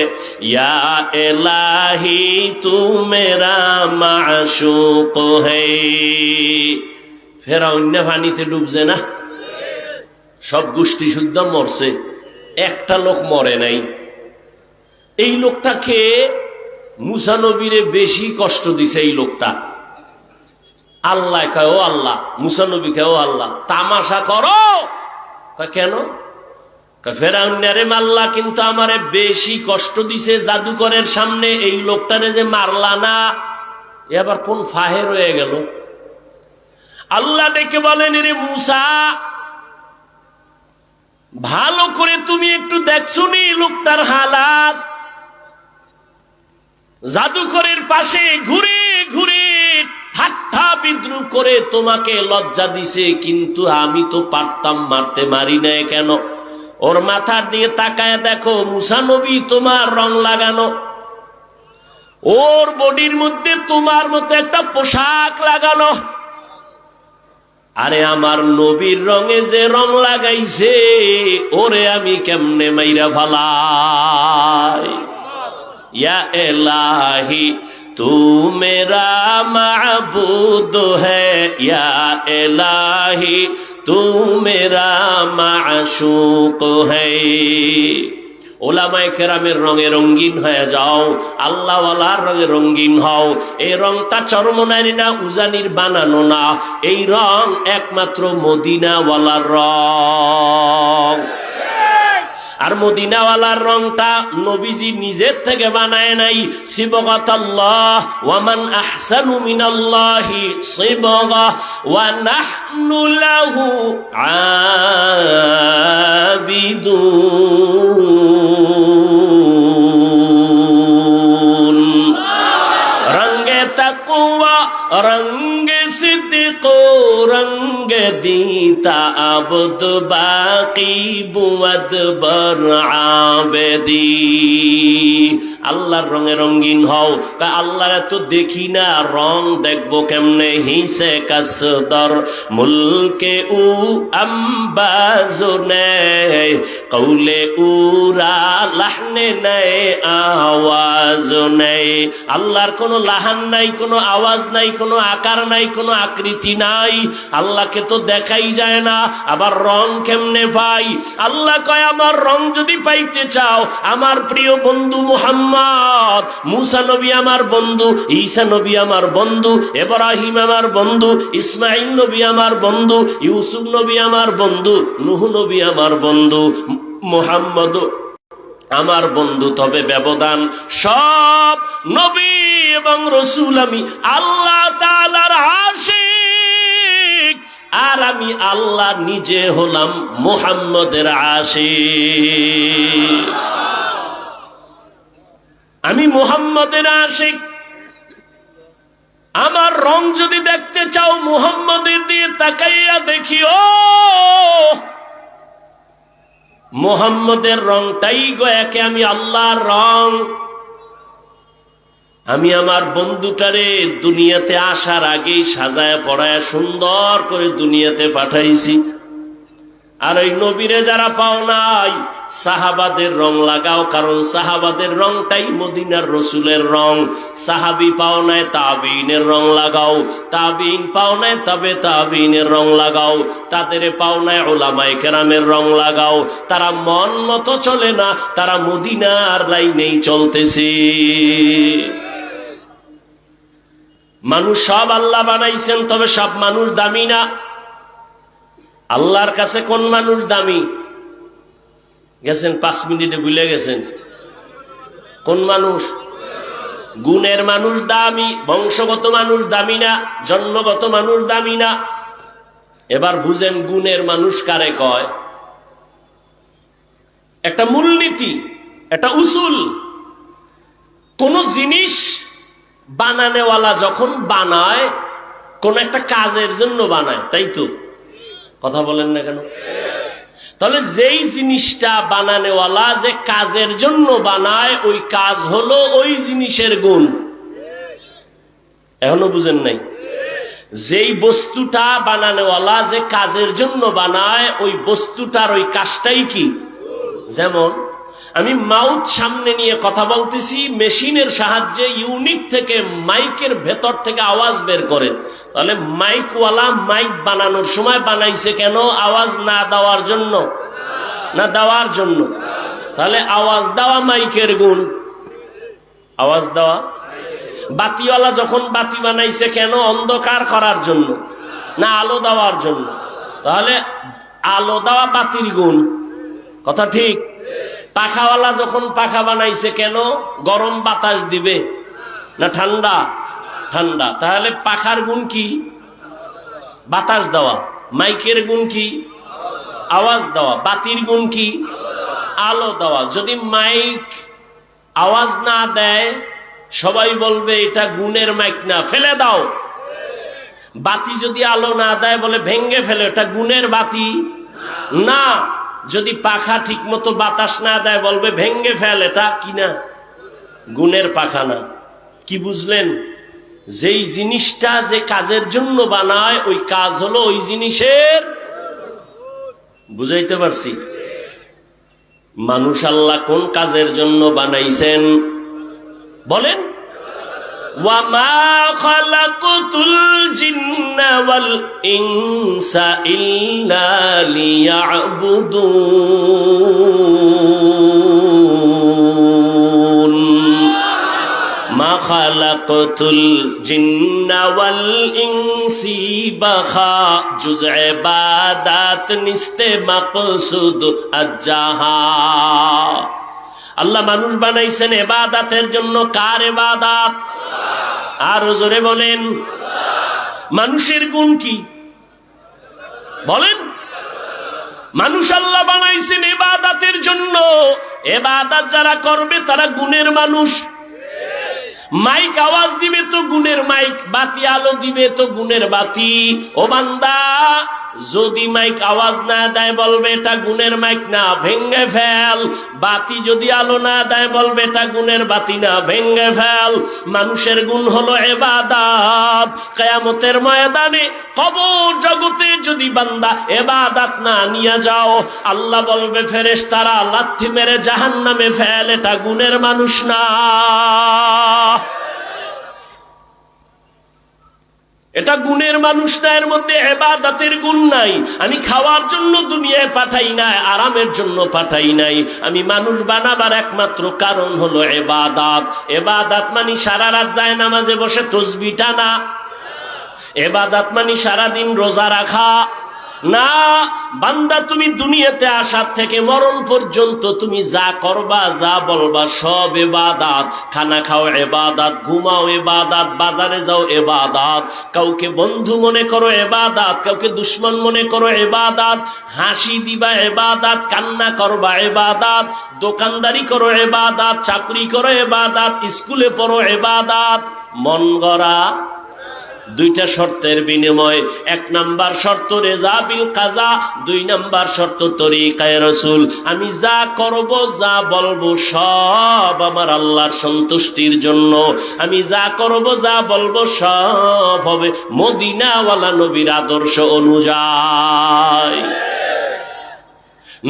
या इलाही तू मेरा माशूक है। ফেরাউন পানিতে ডুবছে না? সব গোষ্ঠী শুদ্ধ মরছে, একটা লোক মরে নাই। এই লোকটাকে মুসা নবীরে বেশি কষ্ট দিছে। এই লোকটা আল্লাহ কয়, ও আল্লাহ, মুসা নবী কয়, ও আল্লাহ, তামাশা করো। কেন? ফেরাউন্নারে মারলা, কিন্তু আমারে বেশি কষ্ট দিছে জাদুকরের সামনে। এই লোকটারে যে মারলা না, এবার কোন ফাহের হয়ে গেল? আল্লাহ ডেকে বলেন, রে মুসা, ভালো করে তুমি একটু দেখছুনি লোকটার হালাত। জাদুকরের পাশে ঘুরে ঠাট্টা বিদ্রুপ করে তোমাকে লজ্জা দিছে, কিন্তু আমি তো পারতাম মারতে, মারি নাই কেন? ওর মাথার দিয়ে তাকায় দেখো মুসা নবী তোমার রং লাগানো, ওর বডির মধ্যে তোমার মতো একটা পোশাক লাগানো। আরে আমার নবীর রঙে যে রং লাগাইছে, ওরে আমি কেমনে মাইরা ফালাই? ইয়া এলাহি তু মেরা মাবুদ হ্যায়, ইয়া এলাহি তু মেরা মাশুক হ্যায়। ওলামায়ে কেরামের রঙে রঙিন হয়ে যাও, আল্লাহওয়ালার রঙে রঙিন হও। এই রংটা চরমনারী না, উজানির বানানো না, এই রং একমাত্র মদিনাওয়ালার রং। আর মদিনাওয়ালার রংটা নবীজি নিজের থেকে বানায় নাই। সিবগাতাল্লাহ ওয়া মান আহসানু মিনাল্লাহি সিবগা ওয়া নাহনু লাহু আবিদুন। রঙ্গে তাকওয়া রঙ্গে সিদ্দিক রঙ্গে দিতা আবদ বাকি বুয়াদ বর আবেদি। আল্লাহর রঙে রঙিন হও। আল্লাহ তো দেখি না, রং দেখবো কেমনে? হিসে কাসদর মুলকে উ আম্বাজো নেয়, কৌলে উরা লাহনে নেয়, আওয়াজ নেয়। আল্লাহর কোনো লাহান নাই, কোনো আওয়াজ নাই, কোনো আকার নাই, কোনো আকৃতি নাই। আল্লাহকে তো দেখাই যায় না, আবার রং কেমনে পাই? আল্লাহ কয় আমার রং যদি পাইতে চাও, আমার প্রিয় বন্ধু মুহাম্মদ, মুসা নবী আমার বন্ধু, ঈসা নবী আমার বন্ধু, ইব্রাহিম আমার বন্ধু, ইসমাঈল নবী আমার বন্ধু, ইউসুফ নবী আমার বন্ধু, নূহ নবী আমার বন্ধু, মুহাম্মদ আমার বন্ধু। তবে ব্যবধান, সব নবী এবং রসুল আমি আল্লাহ তাআলার আশিক, আর আমি আল্লাহ নিজে হলাম মুহাম্মদের আশিক। আমি মুহাম্মদের আশিক। আমার রং যদি দেখতে চাও, মুহাম্মদের দিয়ে তাকাইয়া দেখিও। মুহাম্মদের রংটাই গয়াকে আমি আল্লাহর রং। আমি আমার বন্ধুটারে দুনিয়াতে আসার আগেই সাজায় পড়ায় সুন্দর করে দুনিয়াতে পাঠাইছি। আর ওই নবীরে যারা পাও নাই, সাহাবাদের রং লাগাও, কারণ সাহাবাদের রংটাই মদিনার রসুলের রং। সাহাবি পাও নাই, তাবিনের রং লাগাও। তাবিন পাও নাই, তবে তাবিনের রং লাগাও। তাদের পাও নাই, উলামায়ে কেরামের রং লাগাও। তারা মন মতো চলে না, তারা মদিনার লাইনেই চলতেছে। মানুষ সব আল্লাহ বানাইছেন, তবে সব মানুষ দামি না। আল্লাহর কাছে কোন মানুষ দামি? গেছেন 5 মিনিটে ভুলে গেছেন। কোন মানুষ? গুণের মানুষ দামি, বংশগত মানুষ দামি না, জন্মগত মানুষ দামি না। এবার বুঝেন গুণের মানুষ কারে কয়। একটা মূলনীতি, একটা উসুল। কোন জিনিস বানানেওয়ালা যখন বানায়, কোন একটা কাজের জন্য বানায়, তাই তো? কথা বলেন না কেন? তাহলে যেই জিনিসটা বানানেওয়ালা যে কাজের জন্য বানায়, ওই কাজ হলো ওই জিনিসের গুণ। এখনো বুঝেন নাই? যেই বস্তুটা বানানেওয়ালা যে কাজের জন্য বানায়, ওই বস্তুটার ওই কাজটাই কি? যেমন আমি মাউথ সামনে নিয়ে কথা বলতেছি, মেশিনের সাহায্যে ইউনিট থেকে মাইকের ভেতর থেকে আওয়াজ বের করে। তাহলে মাইকওয়ালা মাইক বানানোর সময় বানাইছে কেন? আওয়াজ না দেওয়ার জন্য না দেওয়ার জন্য? তাহলে আওয়াজ দেওয়া মাইকের গুণ, আওয়াজ দেওয়া। বাতিওয়ালা যখন বাতি বানাইছে কেন? অন্ধকার করার জন্য না আলো দেওয়ার জন্য? তাহলে আলো দেওয়া বাতির গুণ। কথা ঠিক? পাখাওয়ালা যখন পাখা বানাইছে কেন? গরম বাতাস দিবে না ঠান্ডা? ঠান্ডা। তাহলে পাখার গুণ কি? বাতাস দেওয়া। মাইকের গুণ কি? আওয়াজ দেওয়া। বাতির গুণ কি? আলো দেওয়া। যদি মাইক আওয়াজ না দেয়, সবাই বলবে এটা গুণের মাইক না, ফেলে দাও। বাতি যদি আলো না দেয় বলে ভেঙ্গে ফেলে, এটা গুণের বাতি না। যদি পাখা ঠিক মতো বাতাস না দেয় বলবে ভেঙ্গে ফেল, এটা কি না? গুণের পাখা না। কি বুঝলেন? যেই জিনিসটা যে কাজের জন্য বানায় ওই কাজ হলো ওই জিনিসের। বুঝাইতে পারছি? মানুষ আল্লাহ কোন কাজের জন্য বানাইছেন বলেন? ওয়ামা খালাকতুল জিন্না ওয়াল ইনসা ইল্লা লিয়াবুদুন। মা খালাকতুল জিন্না ওয়াল ইনসি বাখা জুজ ইবাদাত নিস্তে মাকসুদ আজ্জাহা। আল্লাহ মানুষ বানাইছেন ইবাদতের জন্য। কার ইবাদত? আর জোরে বলেন। মানুষের গুণ কি বলেন? মানুষ আল্লাহ বানাইছেন ইবাদতের জন্য। ইবাদত যারা করবে তারা গুণের মানুষ। মাইক আওয়াজ দিবে তো গুণের মাইক, বাতি আলো দিবে তো গুণের বাতি। ও বান্দা, যদি মাইক আওয়াজ না দেয় বলবে এটা গুণের মাইক না, ভেঙ্গে ফেল। বাতি যদি আলো না দেয় বলবে এটা গুণের বাতি না, ভেঙ্গে ফেল। মানুষের গুণ হলো ইবাদত। কিয়ামতের ময়দানে কবর জগতে যদি বান্দা ইবাদত না নিয়ে যাও, আল্লাহ বলবে ফেরেশতারা লাথি মেরে জাহান্নামে ফেল, এটা গুণের মানুষ না। এটা গুণের মানুষ না, এর মধ্যে ইবাদতের গুণ নাই। আমি খাওয়ার জন্য দুনিয়ায় পাঠাই নাই, আরামের জন্য পাঠাই নাই। আমি মানুষ বানাবার একমাত্র কারণ হলো ইবাদত। ইবাদত মানে সারা রাত যায় নামাজে বসে তাসবিহ টানা। ইবাদত মানে সারাদিন রোজা রাখা না। বান্দা, তুমি দুনিয়াতে আসার থেকে মরণ পর্যন্ত তুমি যা করবা, যা বলবা সব ইবাদত। খানা খাও ইবাদত, ঘুমাও ইবাদত, বাজারে যাও ইবাদত, কাউকে বন্ধু মনে করো ইবাদত, কাউকে দুশ্মন মনে করো ইবাদত, হাসি দিবা ইবাদত, কান্না করবা ইবাদত, দোকানদারি করো ইবাদত, চাকরি করো ইবাদত, স্কুলে পড়ো ইবাদত। মন গড়া দুইটা শর্তের বিনিময়। এক নাম্বার শর্ত রেজা বিল কাজা, দুই নাম্বার শর্ত তরিকায়ে রাসূল। আমি যা করব, যা বলবো সব আমার আল্লাহর সন্তুষ্টির জন্য। আমি যা করব, যা বলবো সব হবে মদিনাওয়ালা নবীর আদর্শ অনুযায়ী।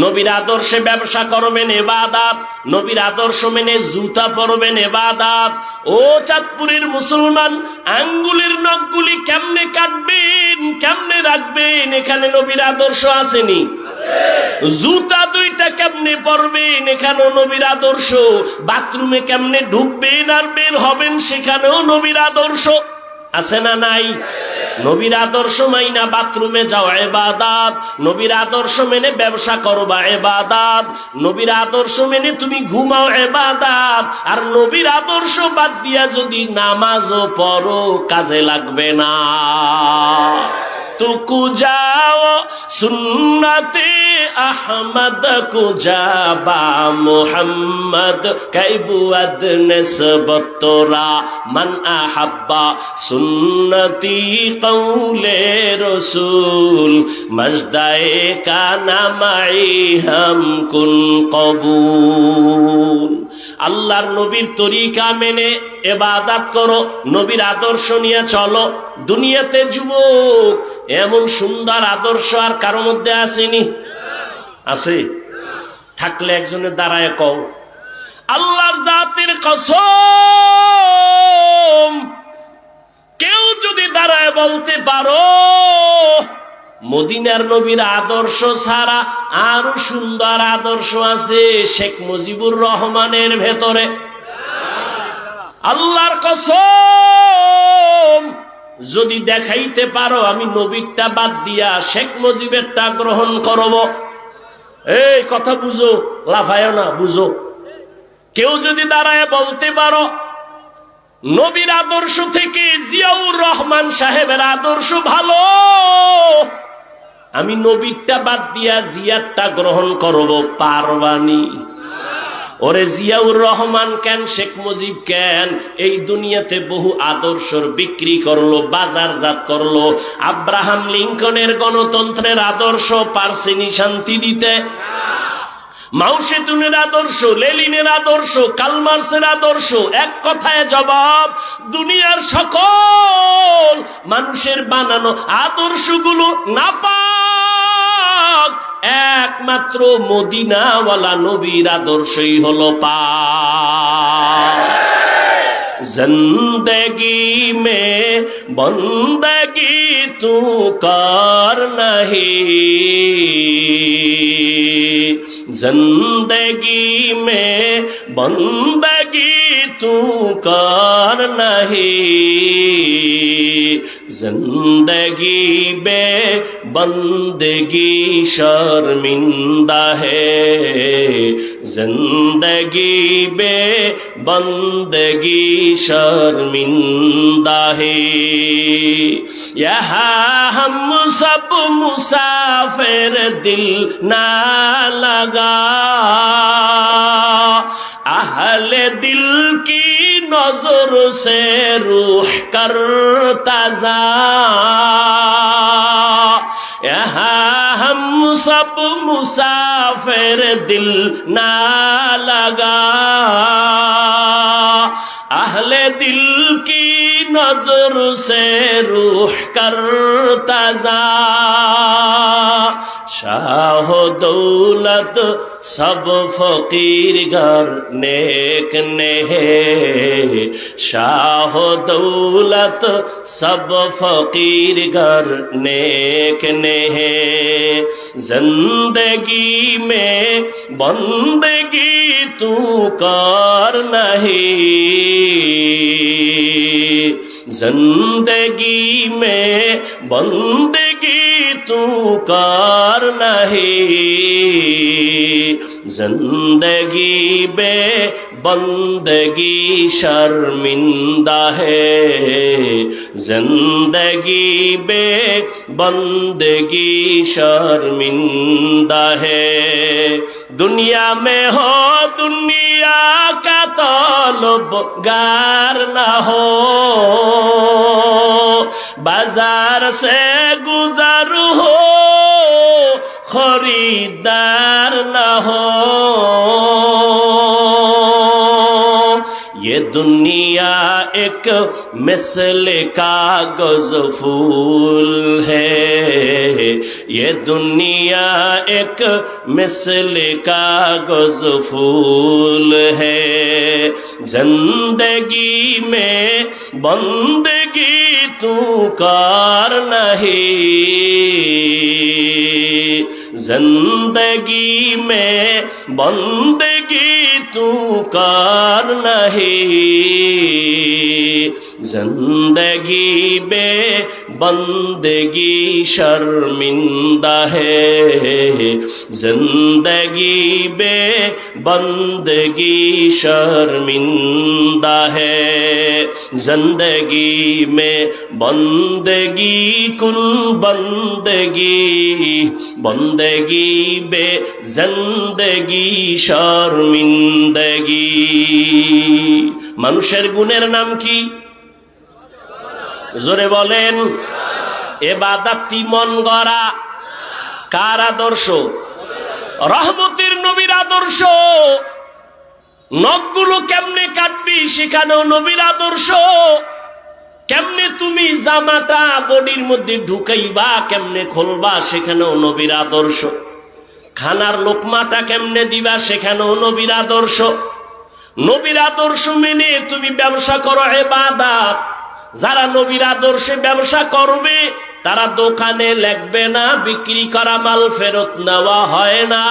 নবীর আদর্শে ব্যবসা করবেন ইবাদত, নবীর আদর্শ মেনে জুতা পরবেন ইবাদত। ও চাঁদপুরের মুসলমান, আঙ্গুলের নখগুলি কেমনে কাটবেন, কেমনে রাখবেন, এখানে নবীর আদর্শ আসেনি? জুতা দুইটা কেমনে পরবেন, এখানেও নবীর আদর্শ। বাথরুমে কেমনে ঢুকবেন আর বের হবেন, সেখানেও নবীর আদর্শ আছে না নাই? নবীর আদর্শ মাইনা বাথরুমে যাও ইবাদত, নবীর আদর্শ মেনে ব্যবসা করবা ইবাদত, নবীর আদর্শ মেনে তুমি ঘুমাও ইবাদত। আর নবীর আদর্শ বাদ দিয়া যদি নামাজও পড়ো, কাজে লাগবে না। तुकु जाओ सुन्नते अहमद को जाबा मुहम्मद कैबुअद नस्बत तोरा मन अहब्बा सुन्नती कौले रसूल मजदाए का नामाई हम कुन कबूल। আল্লাহর নবীর তরিকা মেনে ইবাদত করো, নবীর আদর্শ নিয়ে চলো। দুনিয়াতে যুবক এমন সুন্দর আদর্শ আর কারো মধ্যে আসেনি? আছে? থাকলে একজনের দাঁড়ায় কও, আল্লাহর জাতের কসম, কেউ যদি দাঁড়ায় বলতে পারো মদিনার নবীর আদর্শ ছাড়া আরো সুন্দর আদর্শ আছে শেখ মুজিবুর রহমানের ভেতরে, আল্লাহর কসম যদি দেখাইতে পারো, আমি নবীরটা বাদ দিয়া শেখ মুজিবেরটা গ্রহণ করব। এই কথা বুঝো, লাফায়ও না, বুঝো। কেউ যদি দাঁড়ায় বলতে পারো নবীর আদর্শ থেকে জিয়াউর রহমান সাহেবের আদর্শ ভালো, আমি নবীরটা বাদ দিয়া জিয়ারটা গ্রহণ করব, পারবানি? ওরে জিয়াউর রহমান কেন, শেখ মুজিব কেন, এই দুনিয়াতে বহু আদর্শর বিক্রি করলো, বাজারজাত করলো। আব্রাহাম লিঙ্কনের গণতন্ত্রের আদর্শ পারসিনি শান্তি দিতে, মাও সেতুনের আদর্শ, লেনিনের আদর্শ, কার্ল মার্ক্সের আদর্শ, এক কথায় জবাব, দুনিয়ার সকল মানুষের বানানো আদর্শগুলো নাপাক, একমাত্র মদিনাওয়ালা নবীর আদর্শই হলো পাক। জিন্দগি মে বন্দগি তু কর নাহি, जिंदगी में बंदगी तू कर नहीं, जिंदगी बे बंदगी शर्मिंदा है, जिंदगी बे बंदगी शर्मिंदा है। यहाँ हम सब मुसाफिर दिल ना लगा, अहले दिल की नजर से रूह कर ताजा, यहाँ हम सब मुसाफिर दिल ना लगा, अहले दिल की नजर से रूह कर ताजा। शाह दौलत सब फकीर घर नेक ने है, शाह दौलत सब फकीर घर नेक ने है, जिंदगी में बंदगी तू कर नहीं, जिंदगी में बंदगी तू कर नहीं, जिंदगी बे बंदगी शर्मिंदा है, जिंदगी बे बंदगी शर्मिंदा है। दुनिया में हो दुनिया का तलबगार न हो, बाजार से गुजर हो खरीदार न हो, ये दुनिया एक मिसल कागज फूल है, ये दुनिया एक मिसल कागज फूल है, जिंदगी में बंदगी तू कर नहीं, जिंदगी में बंदगी तू कर नहीं, जिंदगी बे बंदगी शर्मिंदा है, जिंदगी बे बंदगी शर्मिंदा है, जिंदगी में बंदगी कुल बंदगी, बंदगी बे जिंदगी शर्मिंदगी। মানুষের গুণের নাম কি? জোরে বলেন। ইবাদতি মন গড়া। কার আদর্শ? রহমতের নবীর আদর্শ। নখগুলো কেমনে কাটবি সেখানেও নবীর আদর্শ। কেমনে তুমি জামাটা বডির মধ্যে ঢুকাইবা, কেমনে খুলবা সেখানেও নবীর আদর্শ। খানার লোকমাটা কেমনে দিবা সেখানেও নবীর আদর্শ। নবীর আদর্শ মেনে তুমি ব্যবসা করো ইবাদত। যারা নবীর আদর্শে ব্যবসা করবে তারা দোকানে লাগবে না, বিক্রি করা মাল ফেরত নেওয়া হয় না।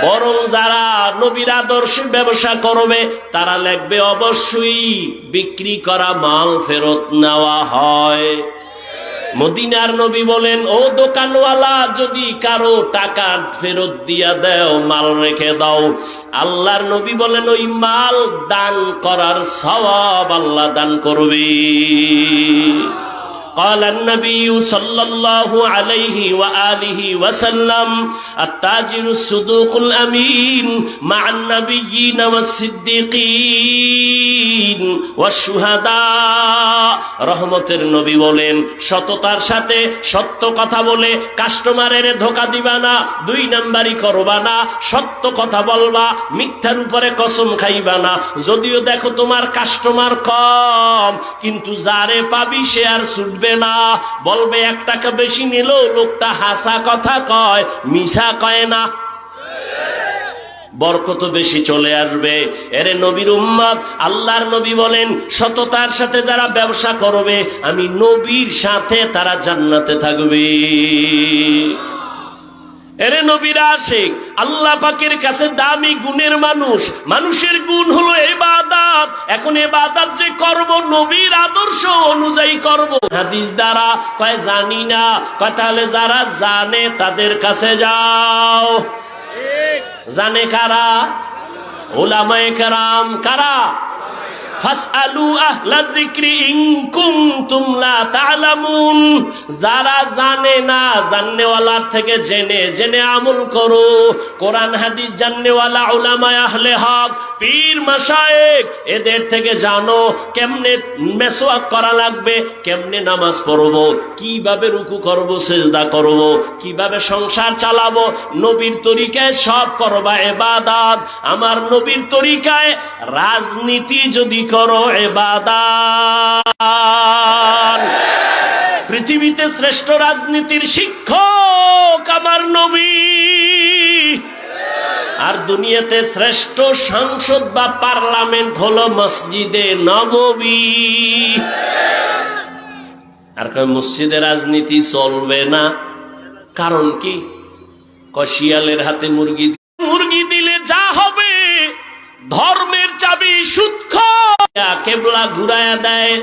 বরং যারা নবীর আদর্শে ব্যবসা করবে তারা লাগবে অবশ্যই বিক্রি করা মাল ফেরত নেওয়া হয়। মদিনার নবী বলেন, ও দোকানওয়ালা, যদি কারো টাকা ফেরত দিয়া দাও, মাল রেখে দাও। আল্লাহর নবী বলেন, ওই মাল দান করার সওয়াব আল্লাহ দান করবে। قال النبي صلى الله عليه وآله وسلم التاجر الصدوق الأمين مع النبيين والصديقين والشهداء রহমতের নবী বলেন সততার সাথে সত্য কথা বলে কাস্টমারের ধোঁকা দিবা না, 2 নাম্বারি করবা না, সত্য কথা বলবা, মিথ্যার উপরে কসম খাইবা না। যদিও দেখো তোমার কাস্টমার কম, কিন্তু যারে পাবি সে আর ছুটবে না, বলবে 1 টাকা বেশি নিল, লোকটা হাসা কথা কয়, মিছা কয় না, বরকত বেশি চলে আসবে। এরে নবীর উম্মত, আল্লাহর নবী বলেন সততার সাথে যারা ব্যবসা করবে আমি নবীর সাথে তারা জান্নাতে থাকবে। এরে নবীর আশিক, আল্লাহ পাকের কাছে দামি গুণের মানুষ, মানুষের গুণ হলো ইবাদত। এখন ইবাদত যে করব নবীর আদর্শ অনুযায়ী করব। হাদিস দ্বারা কয় জানি না, কয় তাহলে যারা জানে তাদের কাছে যাও। জানে কারা? উলামায়ে কেরাম। কারা? ফাসআলু আহলা যিকরি ইন কুনতুম লা তা'লামুন। যারা জানে না, জাননেওয়ালার থেকে জেনে জেনে আমল করো। কোরআন হাদিস জাননেওয়ালা উলামায়ে আহলে হক, পীর মাশায়েখ, এদের থেকে জানো কেমনে মেসওয়াক করা লাগবে, কেমনে নামাজ পড়বো, কিভাবে রুকু করব, সিজদা করব, কিভাবে সংসার চালাবো। নবীর তরিকায় সব করবা ইবাদত। আমার নবীর তরিকায় রাজনীতি যদি করো ইবাদত। পৃথিবীতে শ্রেষ্ঠ রাজনীতির শিক্ষক আমার নবী, আর দুনিয়াতে শ্রেষ্ঠ সংসদ বা পার্লামেন্ট হলো মসজিদে নববী। আর কয় মসজিদে রাজনীতি চলবে না, কারণ কি? শিয়ালের হাতে মুরগি, মুরগি দিলে যা হবে, ধর্মের চাবি সুদখোর, কেবলা ঘুরায়া দেয়,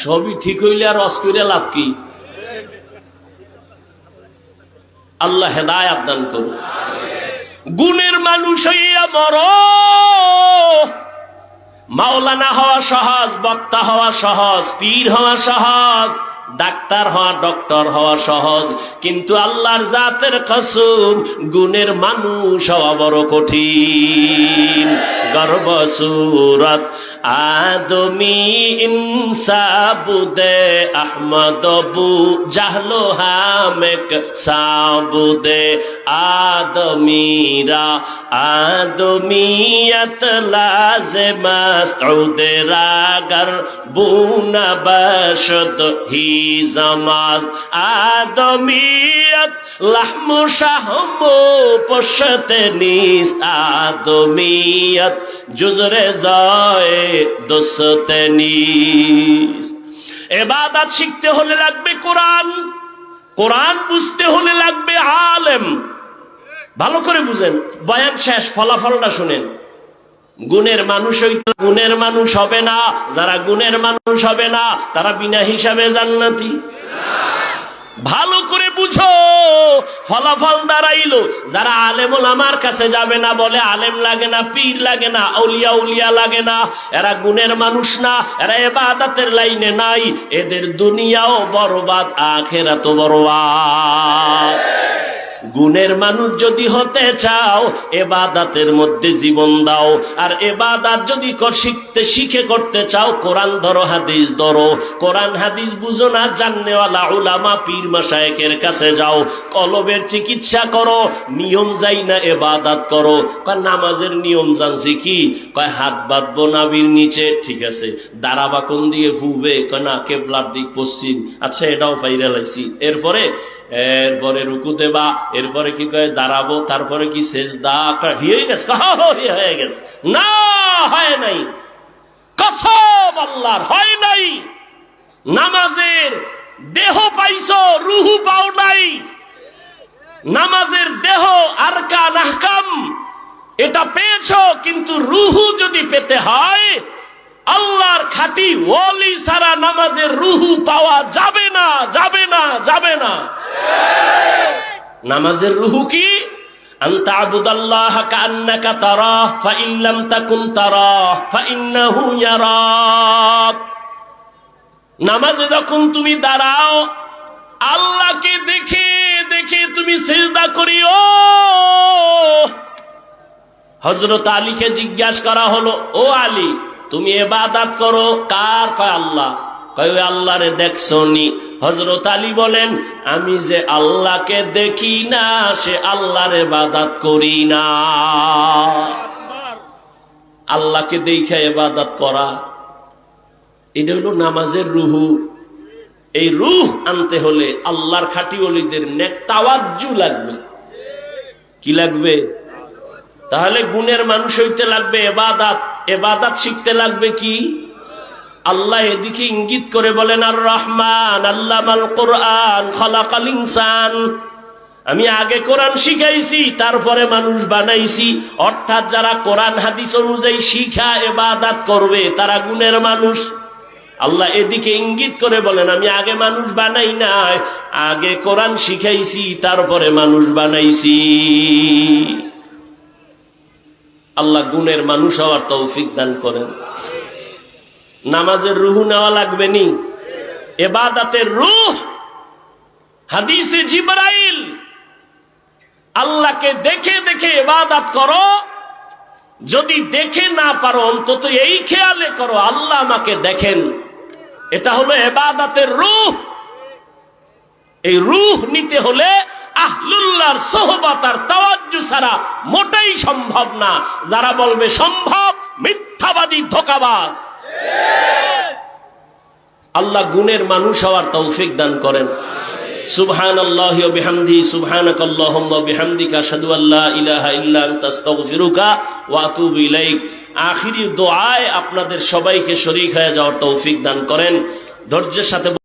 সবই ঠিক হইলে আর রস কইরা লাভ কি? আল্লাহ হেদায়েত দান করুন। গুণের মানুষ হইয়া মরো। মাওলানা হওয়া সহজ, বক্তা হওয়া সহজ, পীর হওয়া সহজ, ডাক্তার হওয়া, ডক্টর হওয়া সহজ, কিন্তু আল্লাহর জাতের কসম গুণের মানুষ হওয়া বড় কঠিন। গর্ব সুরত আদমি ইনসাবুদে আহমদ বু জাহলো হামেক সাবুদে আদমিরা আদমিয়ত লাজে মাসউদে রাগর বুনা বশদ হি জামাজ আদমিয়ত লাহমু শাহমু পশতে নিস আদমিয়ত জুজরে যায় দোসতে নিস। ইবাদত শিখতে হলে লাগবে কোরআন, কোরআন বুঝতে হলে লাগবে আলেম। ভালো করে বুঝেন, বয়ান শেষ, ফলাফলটা শুনেন। গুণের মানুষ হইতে গুণের মানুষ হবে না, যারা গুণের মানুষ হবে না তারা বিনা হিসাবে জান্নাতি। ভালো করে বুঝো, ফলাফল দাঁড়াইলো। যারা আলেম ওলামার কাছে যাবে না, বলে আলেম লাগে না, পীর লাগে না, আউলিয়া উলিয়া লাগে না, এরা গুণের মানুষ না, এরা ইবাদতের লাইনে নাই, এদের দুনিয়াও বরবাদ, আখিরাতও বরবাদ। গুণের মানুষ যদি হতে চাও ইবাদতের মধ্যে জীবন দাও, আর ইবাদত যদি শিখে করতে চাও কোরআন ধরো, হাদিস ধরো। কোরআন হাদিস বুঝো না, জাননেওয়ালা উলামা পীর মাশায়েখের কাছে যাও, কলবের চিকিৎসা করো, নিয়ম যাই না ইবাদত করো। কয় নামাজের নিয়ম জানছি কি? কয় হাত বাঁধবো নাভির নিচে, ঠিক আছে। দাঁড়াবা কোন দিকে ফুবে? কয় না, কেবলার দিক পশ্চিম। আচ্ছা, এটাও পাইরা লাইছি। এরপরে রুকু দেবা, এরপরে কি কয় দাঁড়াবো, তারপরে কি সেজদা। হয়ে গেছে? হয়ে গেছে না, হয় নাই, কসম আল্লাহর হয় নাই। নামাজের দেহ পাইছো, রুহু পাও নাই। নামাজের দেহ আরকান আহকাম এটা পেয়েছো, কিন্তু রুহু যদি পেতে হয়, আল্লাহর খাঁটি ওয়ালি ছাড়া নামাজের রুহু পাওয়া যাবে না, যাবে না, যাবে না। নামাজের রুহু কি? আনতা আবুদাল্লাহ কান্নাকা তারাহ ফাইন লাম তাকুন তারাহ ফাইন্নাহু ইয়ারাক। নামাজে যখন তুমি দাঁড়াও আল্লাহকে দেখে দেখে তুমি সিজদা করিও। হযরত আলীকে জিজ্ঞাসা করা হলো, ও আলী তুমি ইবাদত করো কার? কয় আল্লাহ। কয় ওই আল্লাহরে দেখছো নি? হযরত আলী বলেন, আমি যে আল্লাহকে দেখি না সে আল্লাহর ইবাদত করি না। আল্লাহকে দেখে ইবাদত করা, এটা হলো নামাজের রুহু। এই রুহ আনতে হলে আল্লাহর খাঁটি ওলিদের নেক তাওয়াজ্জু লাগবে। কি লাগবে? তাহলে গুণের মানুষ হইতে লাগবে ইবাদত, ইবাদত শিখতে লাগবে কি? আল্লাহ এদিকে ইঙ্গিত করে বলেন, আর রহমান আল্লামাল কোরআন খালাকাল ইনসান। আমি আগে কোরআন শিখাইছি, তারপরে মানুষ বানাইছি। অর্থাৎ যারা কোরআন হাদিস অনুযায়ী শিখা ইবাদত করবে তারা গুণের মানুষ। আল্লাহ এদিকে ইঙ্গিত করে বলেন, আমি আগে মানুষ বানাই নাই, আগে কোরআন শিখাইছি তারপরে মানুষ বানাইছি। আল্লাহ গুণের মানুষ হওয়ার তৌফিক দান করেন। নামাজের রুহ নেওয়া লাগবে নি? ইবাদতের রুহ হাদিসে জিবরাইল, আল্লাহকে দেখে দেখে ইবাদত করো। যদি দেখে না পারো অন্তত এই খেয়ালে করো আল্লাহ আমাকে দেখেন। এটা হলো ইবাদতের রূহ। এই রূহ নিতে হলে আহলুল্লাহর সোহবত আর তাওয়াজ্জু ছাড়া মোটেই সম্ভব না। যারা বলবে সম্ভব মিথ্যাবাদী, ধোঁকাবাজ। আল্লাহ গুণের মানুষ হওয়ার তৌফিক দান করেন। সুবহানাল্লাহি ওয়া বিহামদিহি সুবহানাকাল্লাহুম্মা ওয়া বিহামদিকা আশহাদু আল্লা ইলাহা ইল্লা আনতা আস্তাগফিরুকা ওয়া আতুবু ইলাইক। আখিরি দোয়ায় আপনাদের সবাইকে শরীক হয়ে যাওয়ার তৌফিক দান করেন। ধৈর্যের সাথে